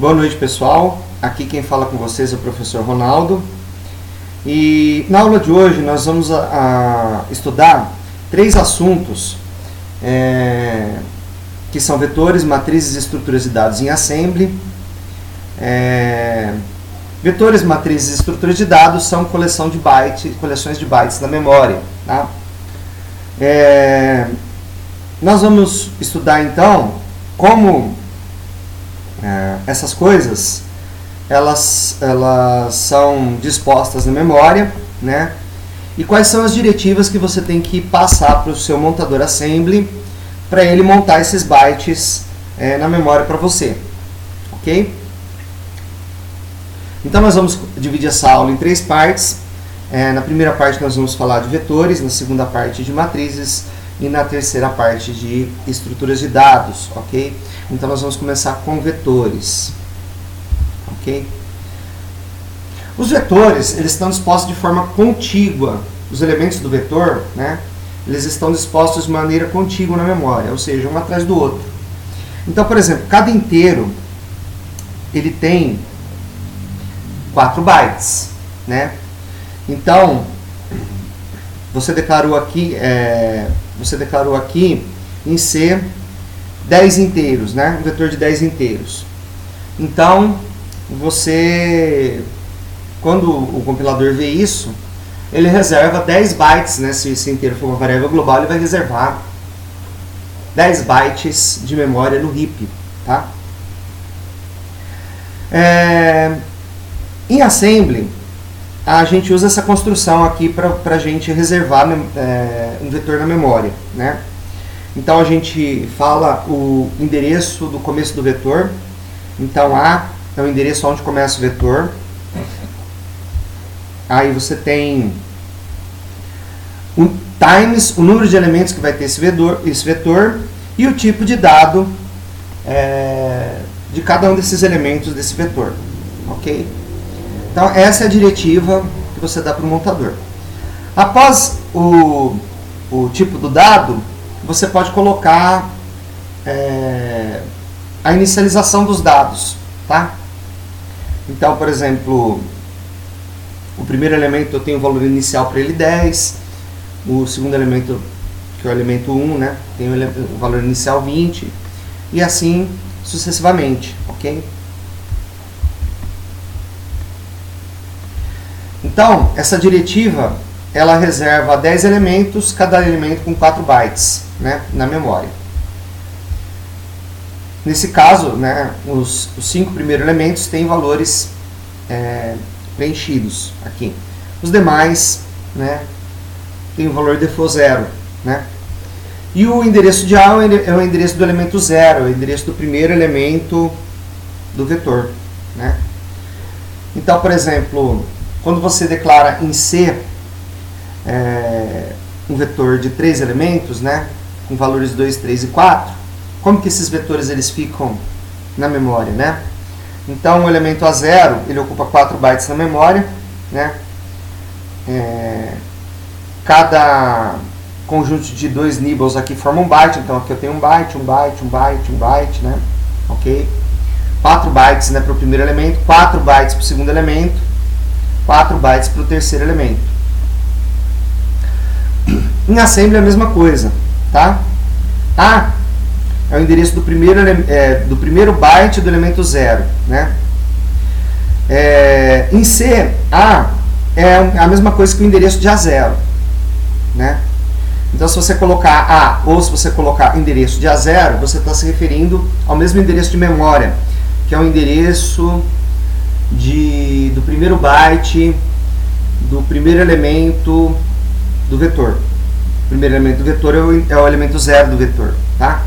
Boa noite, pessoal. Aqui quem fala com vocês é o professor Ronaldo. E na aula de hoje nós vamos estudar 3 assuntos que são vetores, matrizes e estruturas de dados em assembly. Vetores, matrizes e estruturas de dados são coleções de bytes na memória. Tá? Nós vamos estudar então como essas coisas elas são dispostas na memória, né? E quais são as diretivas que você tem que passar para o seu montador assembly para ele montar esses bytes na memória para você, ok? Então nós vamos dividir essa aula em 3 partes. Na primeira parte nós vamos falar de vetores, na segunda parte de matrizes e na terceira parte de estruturas de dados, ok? Então nós vamos começar com vetores, ok? Os vetores, eles estão dispostos de forma contígua. Os elementos do vetor, né, eles estão dispostos de maneira contígua na memória, ou seja, um atrás do outro. Então, por exemplo, cada inteiro ele tem 4 bytes, né? Então, você declarou aqui em C 10 inteiros, né? Um vetor de 10 inteiros. Então, quando o compilador vê isso, ele reserva 10 bytes, né? Se esse inteiro for uma variável global, ele vai reservar 10 bytes de memória no heap, tá? Em assembly, a gente usa essa construção aqui para a gente reservar um vetor na memória, né? Então a gente fala o endereço do começo do vetor. Então A é o endereço onde começa o vetor. Aí você tem times o número de elementos que vai ter esse vetor e o tipo de dado de cada um desses elementos desse vetor, ok? Então essa é a diretiva que você dá para o montador. Após o tipo do dado, você pode colocar a inicialização dos dados, tá? Então, por exemplo, o primeiro elemento eu tenho o valor inicial para ele 10, o segundo elemento, que é o elemento 1, né, tem o valor inicial 20, e assim sucessivamente, ok? Então, essa diretiva, ela reserva 10 elementos, cada elemento com 4 bytes, né, na memória. Nesse caso, né, os 5 primeiros elementos têm valores preenchidos aqui. Os demais, né, tem o valor default 0, né? E o endereço de A é o endereço do elemento 0, é o endereço do primeiro elemento do vetor, né? Então, por exemplo, quando você declara em C um vetor de 3 elementos, né, com valores 2, 3 e 4, como que esses vetores eles ficam na memória, né? Então, o elemento A0, ele ocupa 4 bytes na memória, né? Cada conjunto de 2 nibbles aqui forma um byte, então aqui eu tenho um byte, né? Ok? 4 bytes, né, para o primeiro elemento, 4 bytes para o segundo elemento, 4 bytes para o terceiro elemento. Em assembly é a mesma coisa, tá? A é o endereço do primeiro byte do elemento 0, né? Em C, A é a mesma coisa que o endereço de A0, né? Então, se você colocar A ou se você colocar endereço de A0, você está se referindo ao mesmo endereço de memória, que é o endereço do primeiro byte do primeiro elemento do vetor. O primeiro elemento do vetor é o elemento 0 do vetor, tá?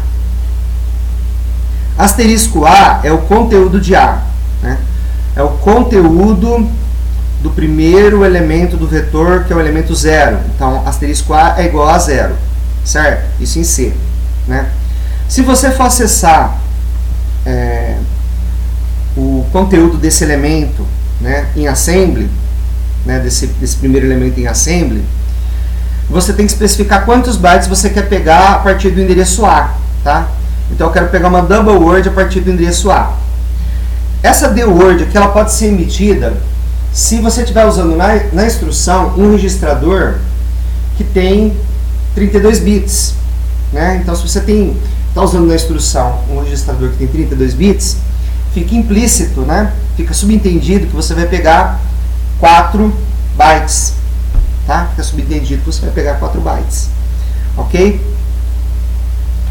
Asterisco A é o conteúdo de A, né? É o conteúdo do primeiro elemento do vetor, que é o elemento 0. Então, asterisco A é igual a 0, certo? Isso em C, né? Se você for acessar o conteúdo desse elemento, né, em assembly, né, desse primeiro elemento em assembly, você tem que especificar quantos bytes você quer pegar a partir do endereço A, tá? Então eu quero pegar uma double word a partir do endereço A. Essa dword aqui, ela pode ser emitida se você estiver usando na instrução um registrador que tem 32 bits, né? Então, se você está usando na instrução um registrador que tem 32 bits, fica implícito, né? Fica subentendido que você vai pegar 4 bytes, tá? Fica subentendido que você vai pegar 4 bytes, ok?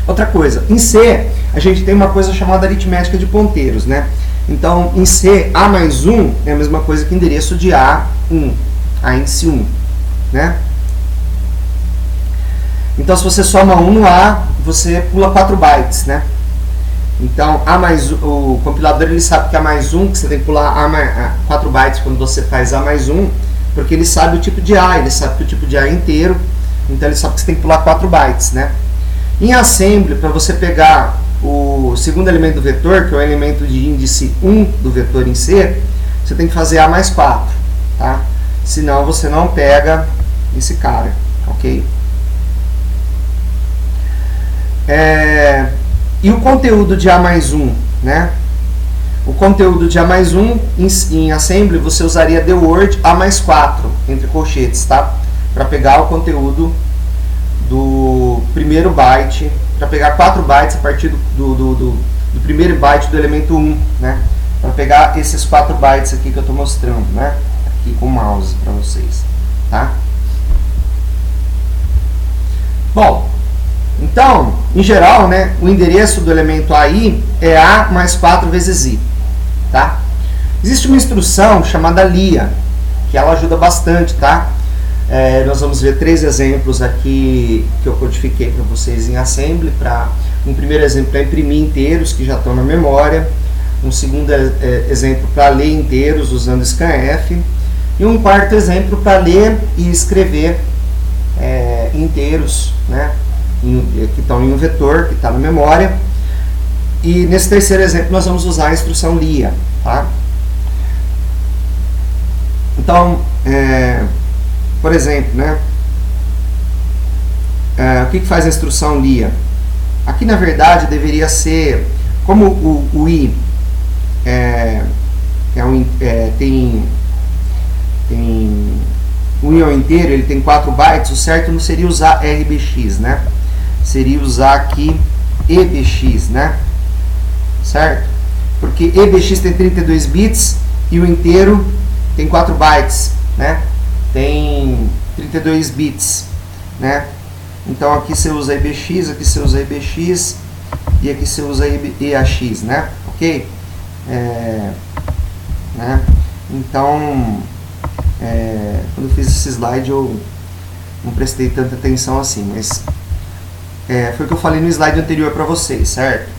Outra coisa, em C, a gente tem uma coisa chamada aritmética de ponteiros, né? Então, em C, A mais 1 é a mesma coisa que endereço de A1, A índice 1, né? Então, se você soma 1 no A, você pula 4 bytes, né? Então, A mais 1, o compilador ele sabe que A mais 1, que você tem que pular 4 bytes quando você faz A mais 1, porque ele sabe o tipo de A, ele sabe que o tipo de A é inteiro, então ele sabe que você tem que pular 4 bytes, né? Em assembly, para você pegar o segundo elemento do vetor, que é o elemento de índice 1 do vetor em C, você tem que fazer A mais 4, tá? Senão você não pega esse cara, ok? E o conteúdo de A mais 1, né? O conteúdo de A mais 1, em assembly, você usaria the word A mais 4, entre colchetes, tá? Para pegar o conteúdo do primeiro byte, para pegar 4 bytes a partir do primeiro byte do elemento 1, né? Para pegar esses 4 bytes aqui que eu estou mostrando, né? Aqui com o mouse para vocês, tá? Bom, então, em geral, né, o endereço do elemento AI é A mais 4 vezes I, tá? Existe uma instrução chamada LIA, que ela ajuda bastante, tá? Nós vamos ver 3 exemplos aqui que eu codifiquei para vocês em assembly. Um primeiro exemplo é imprimir inteiros que já estão na memória, um segundo exemplo para ler inteiros usando scanf, e um quarto exemplo para ler e escrever inteiros, né, que estão em um vetor que está na memória. E nesse terceiro exemplo nós vamos usar a instrução LIA, tá? Então, por exemplo, né, o que faz a instrução LIA? Aqui, na verdade, deveria ser, como o I tem o I é um inteiro, ele tem 4 bytes, o certo não seria usar RBX, né? Seria usar aqui EBX, né? Certo? Porque EBX tem 32 bits e o inteiro tem 4 bytes, né? Tem 32 bits, né? Então aqui você usa EBX, aqui você usa EBX e aqui você usa EAX, né? Ok? Né? Então, quando eu fiz esse slide eu não prestei tanta atenção assim, mas foi o que eu falei no slide anterior para vocês, certo?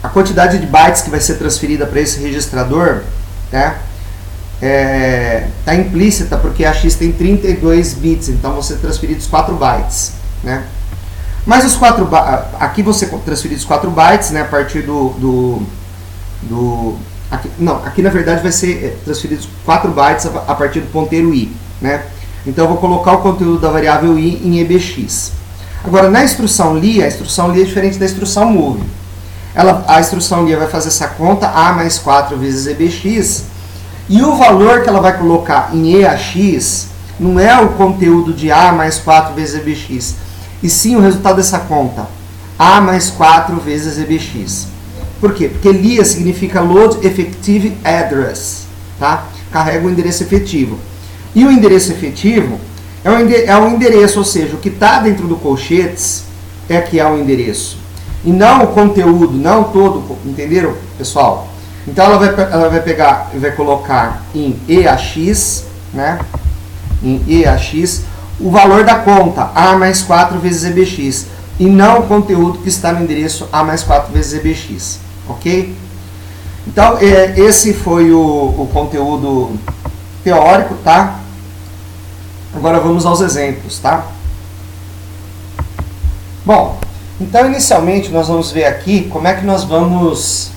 A quantidade de bytes que vai ser transferida para esse registrador, né, está implícita porque a X tem 32 bits, então vão ser transferidos 4 bytes, né? Mas os 4 aqui vão ser transferidos 4 bytes, né, a partir aqui na verdade vai ser transferidos 4 bytes a partir do ponteiro I, né? Então eu vou colocar o conteúdo da variável I em EBX. Agora, na instrução LIA, a instrução LIA é diferente da instrução move. A instrução LIA vai fazer essa conta A mais 4 vezes EBX, e o valor que ela vai colocar em EAX não é o conteúdo de A mais 4 vezes EBX, e sim o resultado dessa conta, A mais 4 vezes EBX. Por quê? Porque LIA significa Load Effective Address, tá? Carrega o endereço efetivo. E o endereço efetivo é um endereço, ou seja, o que está dentro do colchetes é que é o endereço. E não o conteúdo, não todo, entenderam, pessoal? Então ela vai pegar e vai colocar em EAX, né? Em EAX, o valor da conta, A mais 4 vezes EBX, e não o conteúdo que está no endereço A mais 4 vezes EBX, ok? Então, esse foi o conteúdo teórico, tá? Agora vamos aos exemplos, tá? Bom, então inicialmente nós vamos ver aqui como é que nós vamos...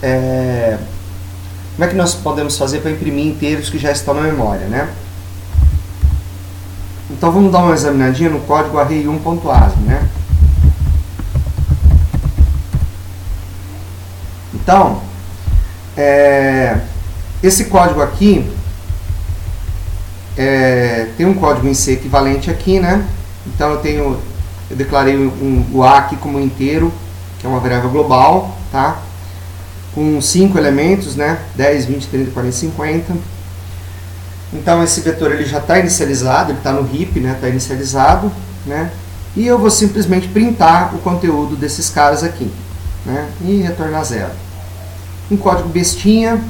como é que nós podemos fazer para imprimir inteiros que já estão na memória, né? Então vamos dar uma examinadinha no código array1.asm, né? Então, esse código aqui, tem um código em C equivalente aqui, né? Então eu declarei o A aqui como inteiro, que é uma variável global, tá? Com 5 elementos, né? 10, 20, 30, 40, 50. Então esse vetor ele já está inicializado, ele está no heap, né? Está inicializado, né? E eu vou simplesmente printar o conteúdo desses caras aqui, né? E retornar 0. Um código bestinha,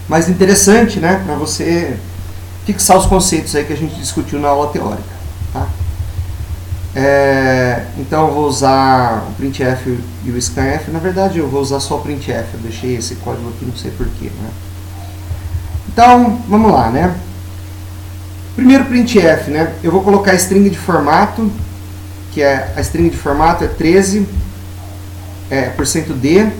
mas interessante, né? Para você fixar os conceitos aí que a gente discutiu na aula teórica, tá? Então eu vou usar o printf e o scanf. Na verdade eu vou usar só o printf, eu deixei esse código aqui, não sei porquê, né? Então vamos lá, né? Primeiro printf, né? Eu vou colocar a string de formato, que a string de formato é 13 %d.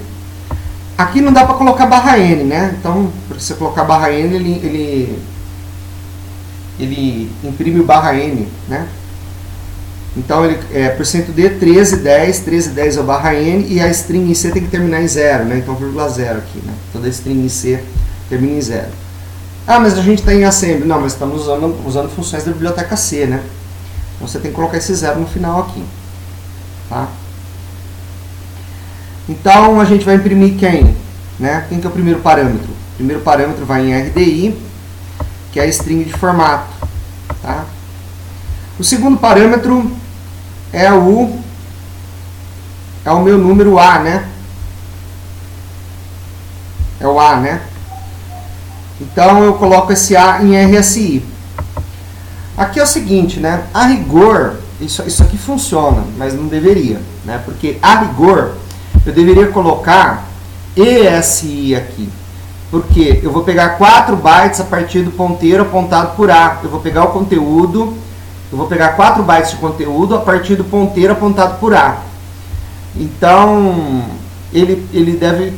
Aqui não dá para colocar /n, né? Então, para você colocar /n, ele imprime o /n, né? Então, ele é %d 1310, 1310 é o /n, e a string em C tem que terminar em 0, né? Então, ,0 aqui, né? Toda string em C termina em 0. Ah, mas a gente está em assembly. Não, mas estamos usando funções da biblioteca C, né? Então, você tem que colocar esse 0 no final aqui, tá? Então, a gente vai imprimir quem? Né? Quem que é o primeiro parâmetro? O primeiro parâmetro vai em RDI, que é a string de formato, tá? O segundo parâmetro é o meu número A, né? É o A, né? Então, eu coloco esse A em RSI. Aqui é o seguinte, né? A rigor, isso aqui funciona, mas não deveria, né? Porque a rigor, eu deveria colocar ESI aqui. Porque eu vou pegar 4 bytes a partir do ponteiro apontado por A. Eu vou pegar o conteúdo, eu vou pegar 4 bytes de conteúdo a partir do ponteiro apontado por A. Então, ele deve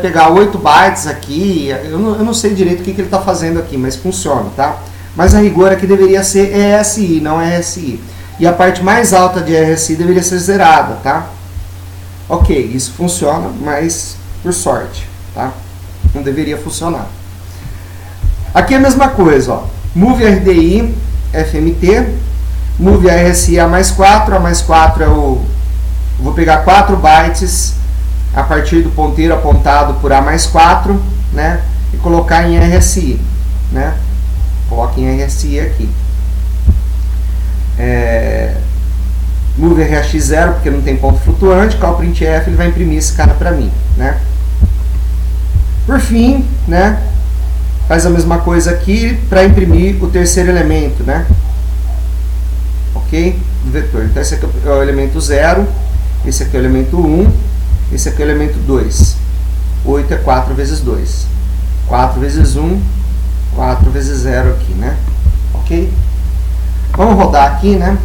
pegar 8 bytes aqui. Eu não sei direito o que ele está fazendo aqui, mas funciona, tá? Mas a rigor aqui deveria ser ESI, não RSI. E a parte mais alta de RSI deveria ser zerada, tá? Ok, isso funciona, mas por sorte, tá? Não deveria funcionar. Aqui é a mesma coisa, ó. Move RDI, FMT, move RSI a mais 4 é o... Vou pegar 4 bytes a partir do ponteiro apontado por A mais 4, né? E colocar em RSI, né? Coloque em RSI aqui. Move RX 0, porque não tem ponto flutuante, call printf, ele vai imprimir esse cara para mim, né? Por fim, né? Faz a mesma coisa aqui para imprimir o terceiro elemento, né? Ok? Do vetor. Então, esse aqui é o elemento 0, esse aqui é o elemento 1, esse aqui é o elemento 2. 8 é 4 vezes 2. 4 vezes 1, 4 vezes 0 aqui, né? Ok? Vamos rodar aqui, né?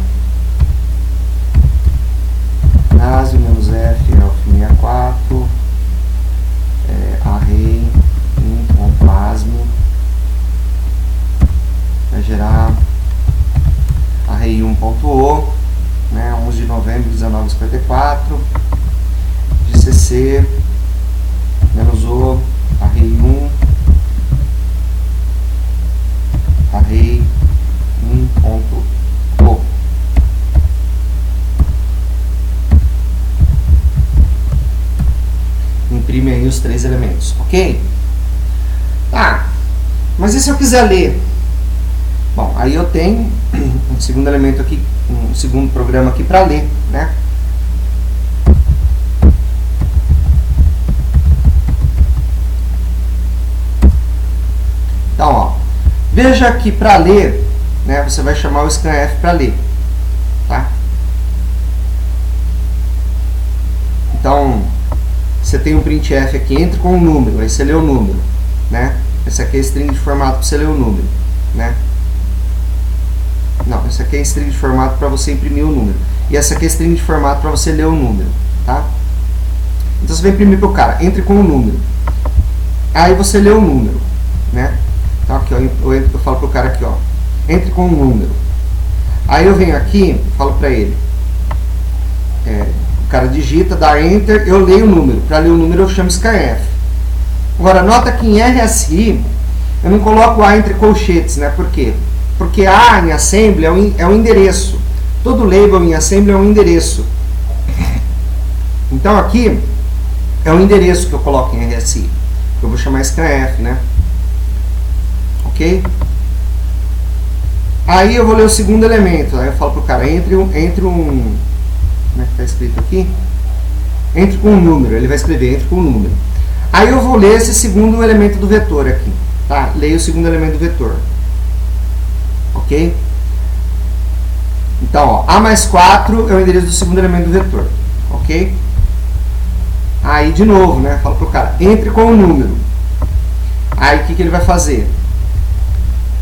Nasio -f, elf64, array, pasme, vai gerar array 1.o, né? 11 de novembro de 1954, GCC, -o, array 1, array 1.o. Imprime aí os 3 elementos, ok? Tá, mas e se eu quiser ler? Bom, aí eu tenho um segundo elemento aqui, um segundo programa aqui para ler, né? Então, ó, veja que para ler, né, você vai chamar o scanf para ler, tá? Então, você tem um printf aqui, entre com um número, aí você lê o número, né? Esse aqui é string de formato para você ler o número, né? Não, esse aqui é string de formato para você imprimir o número. E essa aqui é string de formato para você ler o número, tá? Então você vai imprimir para o cara, entre com o número. Aí você lê o número, né? Então aqui, ó, eu falo para o cara aqui, ó, entre com o número. Aí eu venho aqui, falo para ele, cara digita, dá Enter, eu leio o número. Para ler o número eu chamo scanf. Agora, nota que em RSI eu não coloco A entre colchetes, né? Por quê? Porque A em Assembly é um endereço. Todo label em Assembly é um endereço. Então aqui é um endereço que eu coloco em RSI. Eu vou chamar scanf, né? Ok? Aí eu vou ler o segundo elemento. Aí eu falo pro cara, entre um como é que está escrito aqui? Entre com um número. Ele vai escrever entre com um número. Aí eu vou ler esse segundo elemento do vetor aqui. Tá? Leio o segundo elemento do vetor. Ok? Então, ó, A mais 4 é o endereço do segundo elemento do vetor. Ok? Aí, de novo, né? Falo pro cara, entre com o número. Aí, o que ele vai fazer?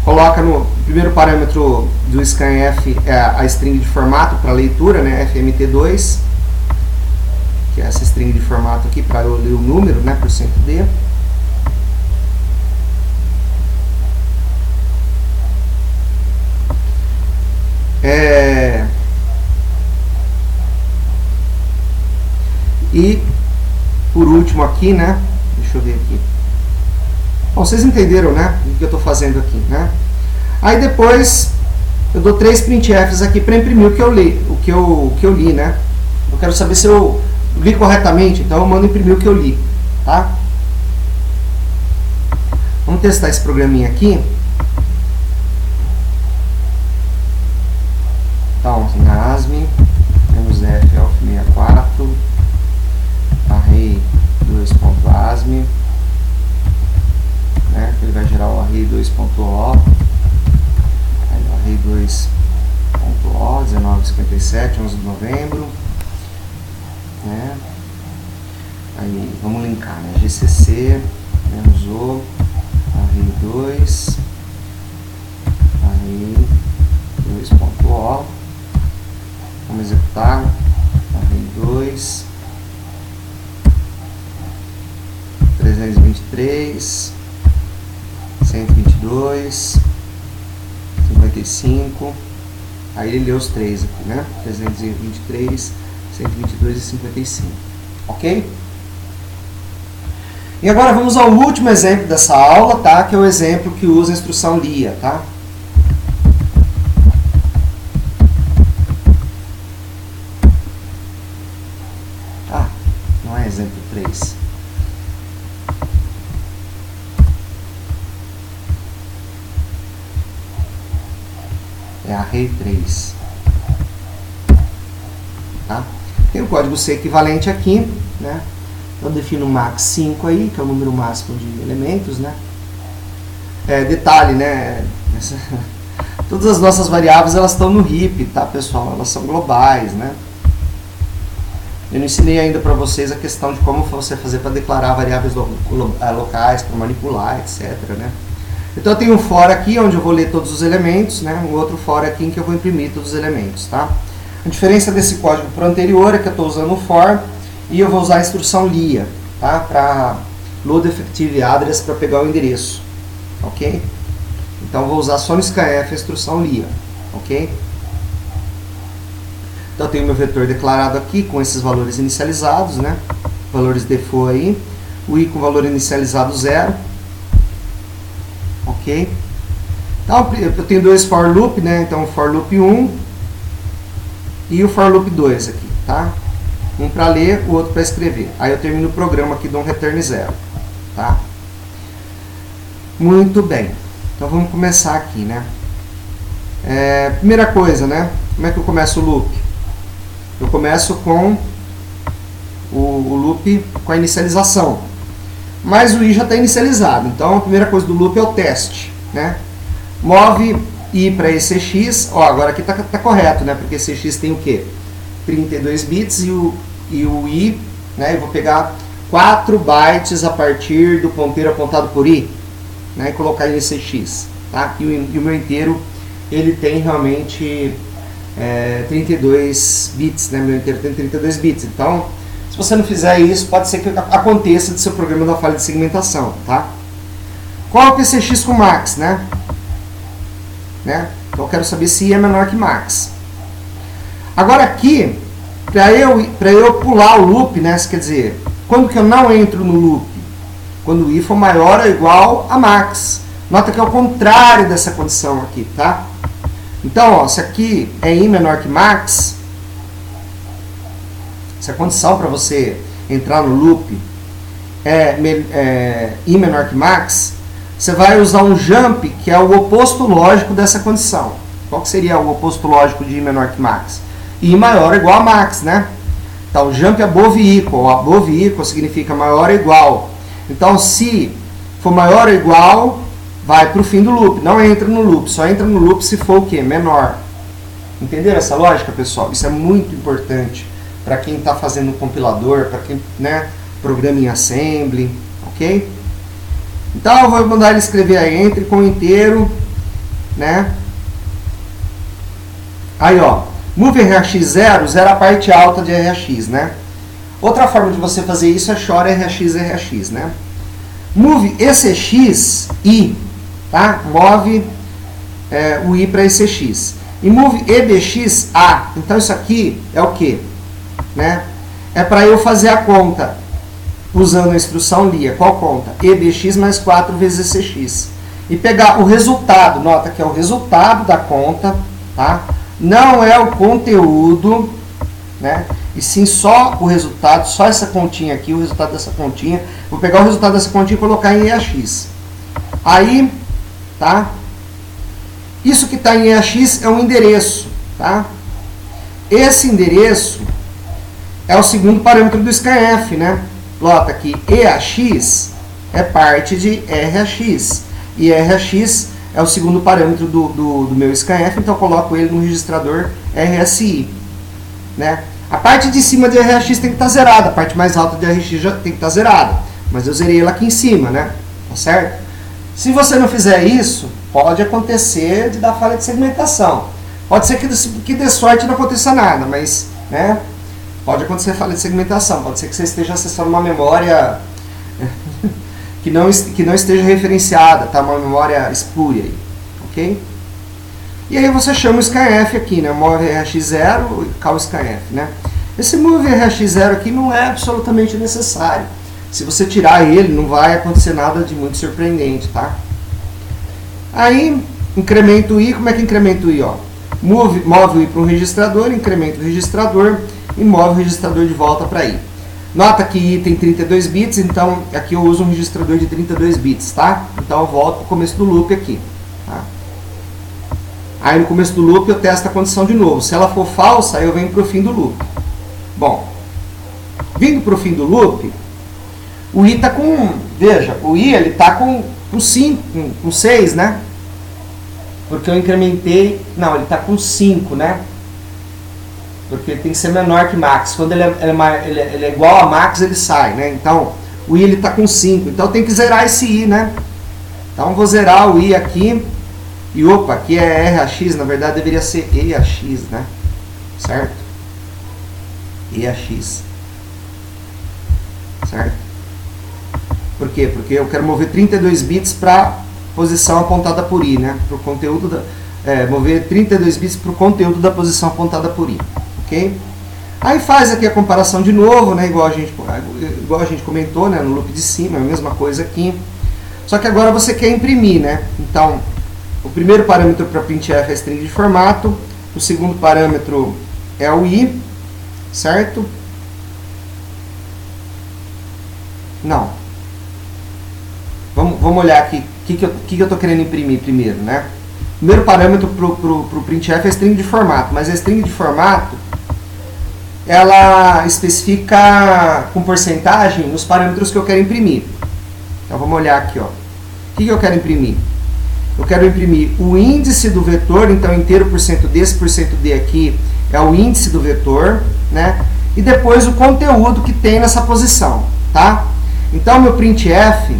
Coloca no primeiro parâmetro do scanf a string de formato para leitura, né? FMT2, que é essa string de formato aqui para eu ler o número, né? %D. E por último aqui, né? Deixa eu ver aqui. Bom, vocês entenderam, né? O que eu estou fazendo aqui, né? Aí depois eu dou 3 printfs aqui para imprimir o que eu li, o que eu li, né? Eu quero saber se eu li corretamente, então eu mando imprimir o que eu li, tá? Vamos testar esse programinha aqui. Então, NASM -f -64 array 2.asm, né? Ele vai gerar o array 2.o, array 2.o, 1957, 11 de novembro, né? Aí vamos linkar, né? GCC -o, array 2, array 2.o, vamos executar, array 2, 323, 122, 55, aí ele leu os três aqui, né? 323, 122 e 55, ok? E agora vamos ao último exemplo dessa aula, tá? Que é o exemplo que usa a instrução LIA, tá? Não é exemplo 3. É array 3. Tá? Tem o código C equivalente aqui, né? Eu defino max 5 aí, que é o número máximo de elementos, né? Detalhe, né? Todas as nossas variáveis elas estão no heap, tá, pessoal? Elas são globais, né? Eu não ensinei ainda para vocês a questão de como você fazer para declarar variáveis locais, para manipular, etc, né? Então eu tenho um for aqui, onde eu vou ler todos os elementos, né? Um outro for aqui em que eu vou imprimir todos os elementos, tá? A diferença desse código para o anterior é que eu estou usando o for e eu vou usar a instrução LIA, tá? Para load effective address para pegar o endereço, ok? Então eu vou usar só no scanf a instrução LIA, ok? Então eu tenho meu vetor declarado aqui com esses valores inicializados, né? Valores default aí, o i com valor inicializado 0. Ok? Então, eu tenho dois for loop, né? Então, o for loop 1 e o for loop 2 aqui, tá? Um para ler, o outro para escrever. Aí eu termino o programa aqui, dou um return 0, tá? Muito bem. Então, vamos começar aqui, né? Primeira coisa, né? Como é que eu começo o loop? Eu começo com o loop com a inicialização. Mas o i já está inicializado, então a primeira coisa do loop é o teste, né? Move i para ECX, ó, agora aqui tá correto, né? Porque ECX tem o quê? 32 bits e o i, né? Eu vou pegar 4 bytes a partir do ponteiro apontado por i, né? E colocar em ECX, tá? E o meu inteiro, ele tem realmente 32 bits, né? Meu inteiro tem 32 bits, então se você não fizer isso, pode ser que aconteça do seu programa da falha de segmentação, tá? Qual é o PCX com max, né? Então eu quero saber se i é menor que max. Agora aqui, Para eu pular o loop, né, quer dizer, quando que eu não entro no loop? Quando o i for maior ou igual a max. Nota que é o contrário dessa condição aqui, tá? Então, ó, se aqui é i menor que max, se a condição para você entrar no loop é i menor que max, você vai usar um jump que é o oposto lógico dessa condição. Qual que seria o oposto lógico de i menor que max? I maior ou igual a max, né? Então, jump above equal. Above equal significa maior ou igual. Então, se for maior ou igual, vai para o fim do loop. Não entra no loop. Só entra no loop se for o quê? Menor. Entenderam essa lógica, pessoal? Isso é muito importante para quem está fazendo um compilador, para quem, né, programa em assembly, ok? Então, eu vou mandar ele escrever aí, entre com inteiro, né? Aí, ó, move RX0, zero a parte alta de RX, né? Outra forma de você fazer isso é chora RX, né? Move ECX I, tá? Move o I para ECX. E move EBX A. Então, isso aqui é o quê? Né? É para eu fazer a conta usando a instrução LIA. Qual conta? EBX mais 4 vezes ECX. E pegar o resultado. Nota que é o resultado da conta, tá? Não é o conteúdo, né? E sim só o resultado, só essa continha aqui, o resultado dessa continha. Vou pegar o resultado dessa continha e colocar em EAX. Aí, tá? Isso que está em EAX é um endereço, tá? Esse endereço é o segundo parâmetro do scanf, né? Nota que EAX é parte de RAX. E RAX é o segundo parâmetro do meu scanf, então eu coloco ele no registrador RSI, né? A parte de cima de RAX tem que estar zerada, a parte mais alta de RX já tem que estar zerada, mas eu zerei ela aqui em cima, né? Tá certo? Se você não fizer isso, pode acontecer de dar falha de segmentação. Pode ser que dê sorte e não aconteça nada, mas, né? Pode acontecer falha de segmentação, pode ser que você esteja acessando uma memória que não esteja referenciada, tá? Uma memória espúria aí, ok? E aí você chama o scanf aqui, né? Move RX0 e call scanf, né? Esse move RX0 aqui não é absolutamente necessário. Se você tirar ele, não vai acontecer nada de muito surpreendente, tá? Aí, incremento o i, como é que incrementa o i, ó? Move o i para um registrador, incrementa o registrador e move o registrador de volta para i. Nota que i tem 32 bits, então aqui eu uso um registrador de 32 bits, tá? Então eu volto para o começo do loop aqui, tá? Aí no começo do loop eu testo a condição de novo. Se ela for falsa, aí eu venho para o fim do loop. Bom, vindo para o fim do loop, o i está com, veja, o i ele está com 5, com 6, né? Porque eu incrementei, não, ele está com 5, né? Porque ele tem que ser menor que max. Quando ele é igual a max, ele sai, né? Então, o i está com 5. Então, tem que zerar esse i, né? Então, vou zerar o i aqui. E, opa, aqui é RAX. Na verdade, deveria ser EAX, né? Certo? EAX. Certo? Por quê? Porque eu quero mover 32 bits para posição apontada por i, né? Para o conteúdo mover 32 bits para o conteúdo da posição apontada por i. Ok? Aí faz aqui a comparação de novo, né? Igual a gente comentou, né? No loop de cima, é a mesma coisa aqui. Só que agora você quer imprimir, né? Então, o primeiro parâmetro para printf é a string de formato. O segundo parâmetro é o i, certo? Não. Vamos olhar aqui o que eu estou querendo imprimir primeiro, né? O primeiro parâmetro para o printf é a string de formato, mas a string de formato ela especifica com porcentagem os parâmetros que eu quero imprimir. Então vamos olhar aqui, ó. O que eu quero imprimir? Eu quero imprimir o índice do vetor, então inteiro %d, esse %d aqui é o índice do vetor, né? E depois o conteúdo que tem nessa posição, tá? Então meu printf,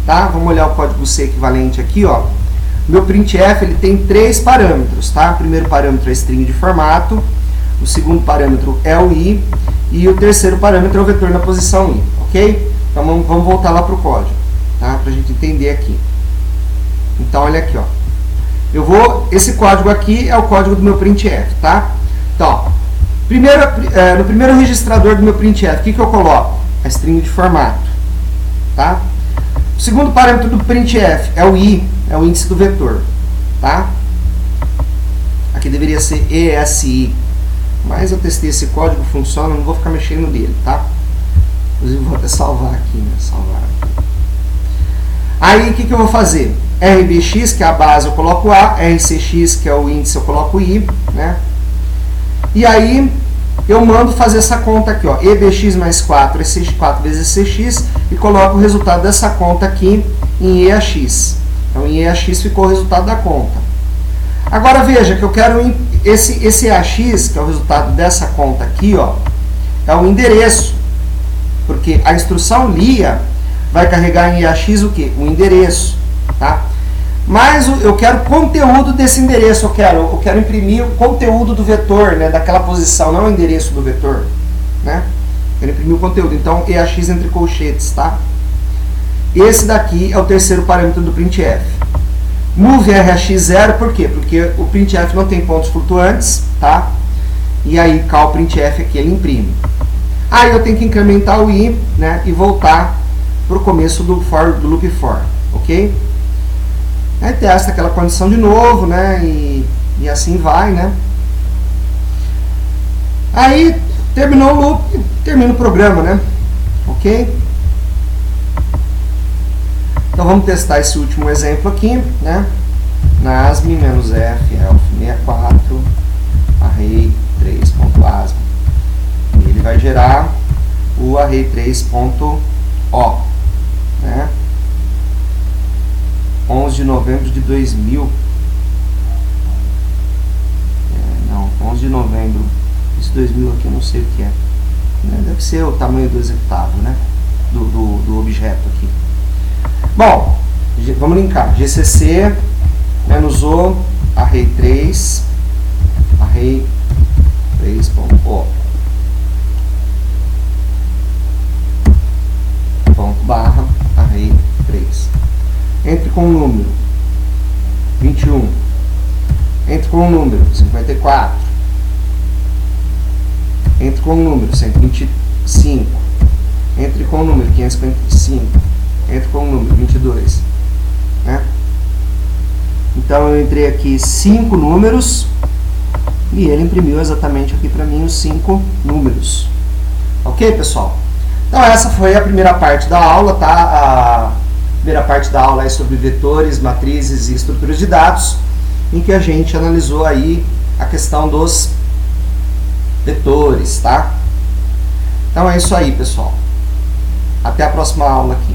tá? Vamos olhar o código C equivalente aqui, ó. Meu printf ele tem 3 parâmetros, tá? O primeiro parâmetro é a string de formato, o segundo parâmetro é o i e o terceiro parâmetro é o vetor na posição i, ok? Então vamos voltar lá para o código, tá? Para a gente entender aqui. Então olha aqui, ó. Esse código aqui é o código do meu printf, tá? Então, No primeiro registrador do meu printf, o que eu coloco? A string de formato. Tá? O segundo parâmetro do printf é o i, é o índice do vetor. Tá? Aqui deveria ser ESI, mas eu testei esse código, funciona, não vou ficar mexendo nele, tá? Inclusive vou até salvar aqui, né? Salvar aqui. Aí o que eu vou fazer? RBX, que é a base, eu coloco A, RCX, que é o índice, eu coloco I, né? E aí eu mando fazer essa conta aqui, ó, EBX mais 4, 4 vezes CX, e coloco o resultado dessa conta aqui em EAX. Então em EAX ficou o resultado da conta. Agora veja que eu quero esse EAX, que é o resultado dessa conta aqui, ó, é o endereço, porque a instrução LIA vai carregar em EAX o quê? O endereço, tá? Mas eu quero conteúdo desse endereço, eu quero imprimir o conteúdo do vetor, né, daquela posição, não o endereço do vetor, né? Quero imprimir o conteúdo, então EAX entre colchetes, tá? Esse daqui é o terceiro parâmetro do printf. Move RAX 0, por quê? Porque o printf não tem pontos flutuantes, tá? E aí cal printf aqui ele imprime. Aí eu tenho que incrementar o i, né, e voltar para o começo do loop for, ok? Aí testa aquela condição de novo, né? E assim vai, né? Aí terminou o loop, termina o programa, né? Ok? Então vamos testar esse último exemplo aqui, né? NASM -f elf64 array 3.asm. Ele vai gerar o array 3.o, né? 11 de novembro de 2000. Não, 11 de novembro. Esse 2000 aqui eu não sei o que é. Deve ser o tamanho do executável, né? Do objeto aqui. Bom, vamos linkar. GCC menos o array 3, array 3.o. Ponto barra array 3. Entre com o número 21. Entre com o número 54. Entre com o número 125. Entre com o número 555. Entre com o número 22. Né? Então eu entrei aqui 5 números e ele imprimiu exatamente aqui para mim os 5 números. Ok, pessoal? Então essa foi a primeira parte da aula, tá? A primeira parte da aula é sobre vetores, matrizes e estruturas de dados, em que a gente analisou aí a questão dos vetores, tá? Então é isso aí, pessoal. Até a próxima aula aqui.